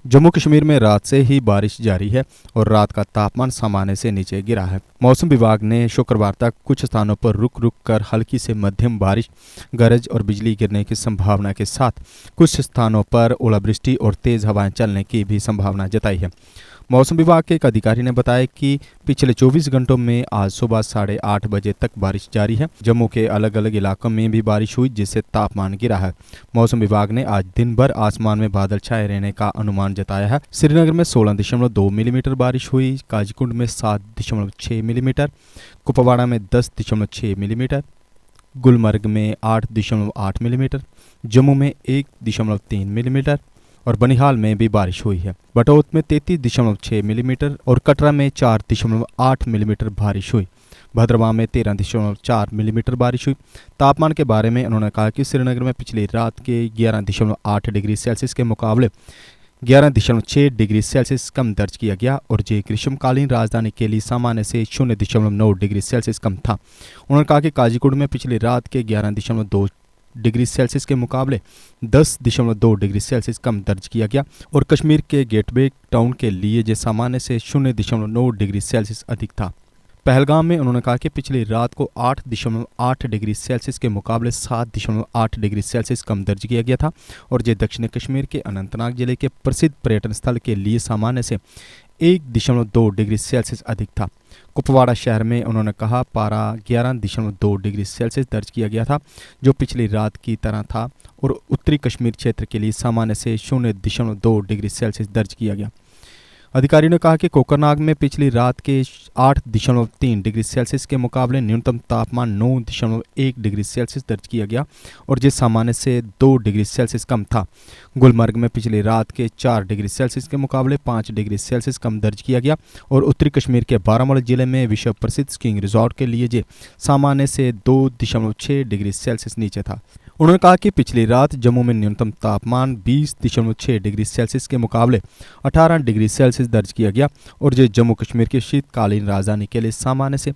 जम्मू कश्मीर में रात से ही बारिश जारी है और रात का तापमान सामान्य से नीचे गिरा है। मौसम विभाग ने शुक्रवार तक कुछ स्थानों पर रुक रुक कर हल्की से मध्यम बारिश, गरज और बिजली गिरने की संभावना के साथ कुछ स्थानों पर ओलावृष्टि और तेज हवाएं चलने की भी संभावना जताई है। मौसम विभाग के एक अधिकारी ने बताया कि पिछले 24 घंटों में आज सुबह 8:30 बजे तक बारिश जारी है। जम्मू के अलग अलग इलाकों में भी बारिश हुई, जिससे तापमान गिरा है। मौसम विभाग ने आज दिन भर आसमान में बादल छाए रहने का अनुमान जताया है। श्रीनगर में 16.2 मिलीमीटर बारिश हुई, काजीकुंड में 7.6 मिलीमीटर, कुपवाड़ा में 10.6 मिलीमीटर, गुलमर्ग में 8.8 मिलीमीटर, जम्मू में 1.3 मिलीमीटर और बनिहाल में भी बारिश हुई है। बटौत में 33.6 मिलीमीटर और कटरा में 4.8 मिलीमीटर बारिश हुई। भद्रवाह में 13.4 मिलीमीटर बारिश हुई। तापमान के बारे में उन्होंने कहा कि श्रीनगर में पिछली रात के 11.8 डिग्री सेल्सियस के मुकाबले 11.6 डिग्री सेल्सियस कम दर्ज किया गया और ये ग्रीष्मकालीन राजधानी के लिए सामान्य से 0.9 डिग्री सेल्सियस कम था। उन्होंने कहा कि काजीकुंड में पिछली रात के 11.2 डिग्री सेल्सियस के मुकाबले 10.2 डिग्री सेल्सियस कम दर्ज किया गया और कश्मीर के गेटवे टाउन के लिए ये सामान्य से 0.9 डिग्री सेल्सियस अधिक था। पहलगाम में उन्होंने कहा कि पिछली रात को 8.8 डिग्री सेल्सियस के मुकाबले 7.8 डिग्री सेल्सियस कम दर्ज किया गया था और ये दक्षिण कश्मीर के अनंतनाग जिले के प्रसिद्ध पर्यटन स्थल के लिए सामान्य से 1.2 डिग्री सेल्सियस अधिक था। कुपवाड़ा शहर में उन्होंने कहा पारा 11.2 डिग्री सेल्सियस दर्ज किया गया था, जो पिछली रात की तरह था और उत्तरी कश्मीर क्षेत्र के लिए सामान्य से 0.2 डिग्री सेल्सियस दर्ज किया गया। अधिकारी ने कहा कि कोकरनाग में पिछली रात के 8.3 डिग्री सेल्सियस के मुकाबले न्यूनतम तापमान 9.1 डिग्री सेल्सियस दर्ज किया गया और जिस सामान्य से 2 डिग्री सेल्सियस कम था। गुलमर्ग में पिछली रात के 4 डिग्री सेल्सियस के मुकाबले 5 डिग्री सेल्सियस कम दर्ज किया गया और उत्तरी कश्मीर के बारामूला जिले में विश्व प्रसिद्ध स्कीइंग रिजॉर्ट के लिए जे सामान्य से 2.6 डिग्री सेल्सियस नीचे था। उन्होंने कहा कि पिछली रात जम्मू में न्यूनतम तापमान 20.6 डिग्री सेल्सियस के मुकाबले 18 डिग्री सेल्सियस दर्ज किया गया और ये जम्मू कश्मीर की शीतकालीन राजधानी के लिए सामान्य से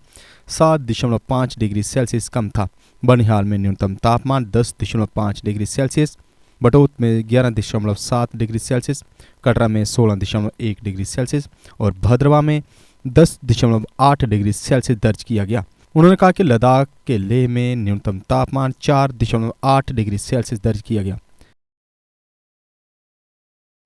7.5 डिग्री सेल्सियस कम था। बनिहाल में न्यूनतम तापमान 10.5 डिग्री सेल्सियस, बटौत में 11.7 डिग्री सेल्सियस, कटरा में 16.1 डिग्री सेल्सियस और भद्रवाह में 10.8 डिग्री सेल्सियस दर्ज किया गया। उन्होंने कहा कि लद्दाख के लेह में न्यूनतम तापमान 4.8 डिग्री सेल्सियस दर्ज किया गया।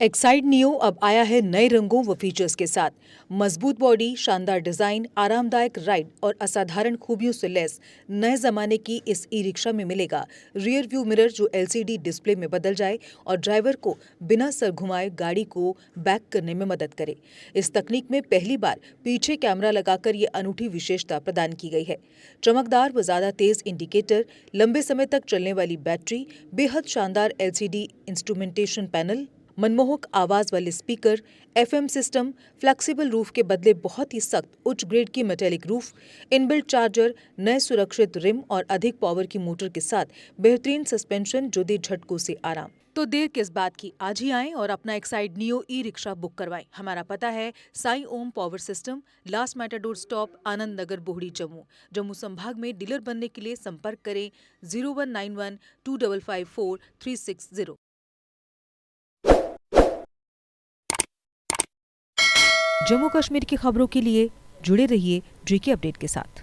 एक्साइड नियो अब आया है नए रंगों व फीचर्स के साथ। मजबूत बॉडी, शानदार डिजाइन, आरामदायक राइड और असाधारण खूबियों से लैस नए जमाने की इस ई रिक्शा में मिलेगा रियर व्यू मिरर, जो LCD डिस्प्ले में बदल जाए और ड्राइवर को बिना सर घुमाए गाड़ी को बैक करने में मदद करे। इस तकनीक में पहली बार पीछे कैमरा लगाकर ये अनूठी विशेषता प्रदान की गई है। चमकदार व ज्यादा तेज इंडिकेटर, लंबे समय तक चलने वाली बैटरी, बेहद शानदार LCD इंस्ट्रूमेंटेशन पैनल, मनमोहक आवाज वाले speaker, FM system, flexible roof के बदले बहुत ही सख्त उच्च ग्रेड की मेटेलिक रूफ, इनबिल्ट चार्जर, नए सुरक्षित रिम और अधिक पावर की मोटर के साथ बेहतरीन सस्पेंशन जो दे झटकों से आराम। तो देर किस बात की, आज ही आएं और अपना Exide Neo e rickshaw book करवाएं। हमारा पता है Sai Om power system, last matador stop, Anand Nagar, Bohri, Jammu. Jammu संभाग में डीलर बनने के लिए संपर्क करें 0191 2554 360। जम्मू कश्मीर की खबरों के लिए जुड़े रहिए JK अपडेट के साथ।